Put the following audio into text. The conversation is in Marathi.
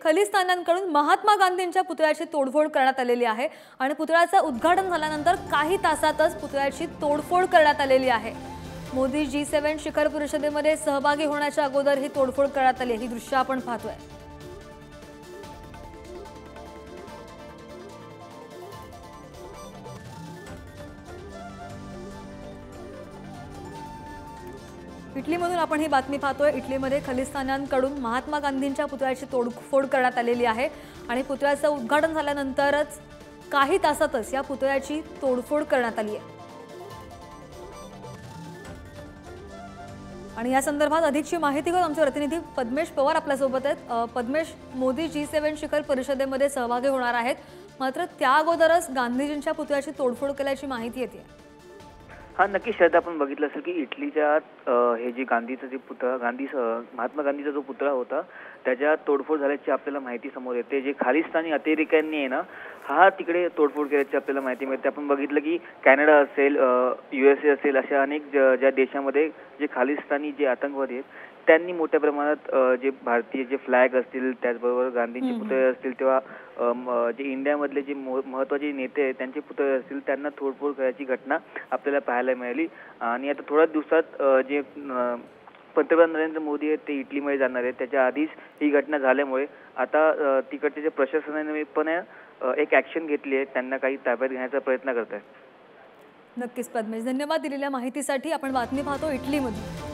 खलिस्तान्यांकडून महात्मा गांधींच्या पुतळ्याची तोडफोड करण्यात आलेली आहे आणि पुतळ्याचं उद्घाटन झाल्यानंतर काही तासातच पुतळ्याची तोडफोड करण्यात आलेली आहे। मोदी G7 शिखर परिषदेमध्ये सहभागी होण्याच्या अगोदर ही तोडफोड करण्यात आली। ही दृश्य आपण पाहतोय। इटलीमधून आपण ही बातमी पाहतोय। इटलीमध्ये खलिस्तान्यांकडून महात्मा गांधींच्या पुतळ्याची तोडफोड करण्यात आलेली आहे आणि पुतळ्याचं उद्घाटन झाल्यानंतरच काही तासातच या पुतळ्याची तोडफोड करण्यात आली आहे। आणि या संदर्भात अधिकची माहिती घेऊन आमचे प्रतिनिधी पद्मेश पवार आपल्या सोबत आहेत। पद्मेश, मोदी G7 शिखर परिषदेमध्ये सहभागी होणार आहेत, मात्र त्या अगोदरच गांधीजींच्या पुतळ्याची तोडफोड केल्याची माहिती येते। हाँ, नक्की श्रद्धा, आपण बघितलं असेल की इटलीच्या हे जे गांधीचं जे पुतळा महात्मा गांधीचा जो पुतळा होता त्याच्या तोडफोड झाल्याची आपल्याला माहिती समोर येते। जे खालिस्तानी अतिरेक्यांनी आहे ना हा तिकडे तोडफोड केल्याची आपल्याला माहिती मिळते। आपण बघितलं की कॅनडा असेल, USA असेल, अशा अनेक ज्या देशांमध्ये जे खालिस्तानी जे आतंकवादी आहेत त्यांनी मोठ्या प्रमाणात जे भारतीय जे फ्लॅग असतील त्याचबरोबर गांधींचे पुतळे असतील तेव्हा जे इंडियामधले जे महत्त्वाचे नेते आहेत त्यांचे पुतळे असतील त्यांना तोडफोड करायची घटना आपल्याला पाहायला मिळाली। आणि आता थोड्याच दिवसात जे पंतप्रधान नरेंद्र मोदी आहेत ते इटलीमध्ये जाणार आहेत। त्याच्या आधीच ही घटना झाल्यामुळे आता तिकडचे जे प्रशासनाने पण एक ॲक्शन घेतली आहे, त्यांना काही ताब्यात घेण्याचा प्रयत्न करत आहे। नक्कीच पद्मेश, धन्यवाद दिलेल्या माहितीसाठी। आपण बातमी पाहतो इटलीमध्ये।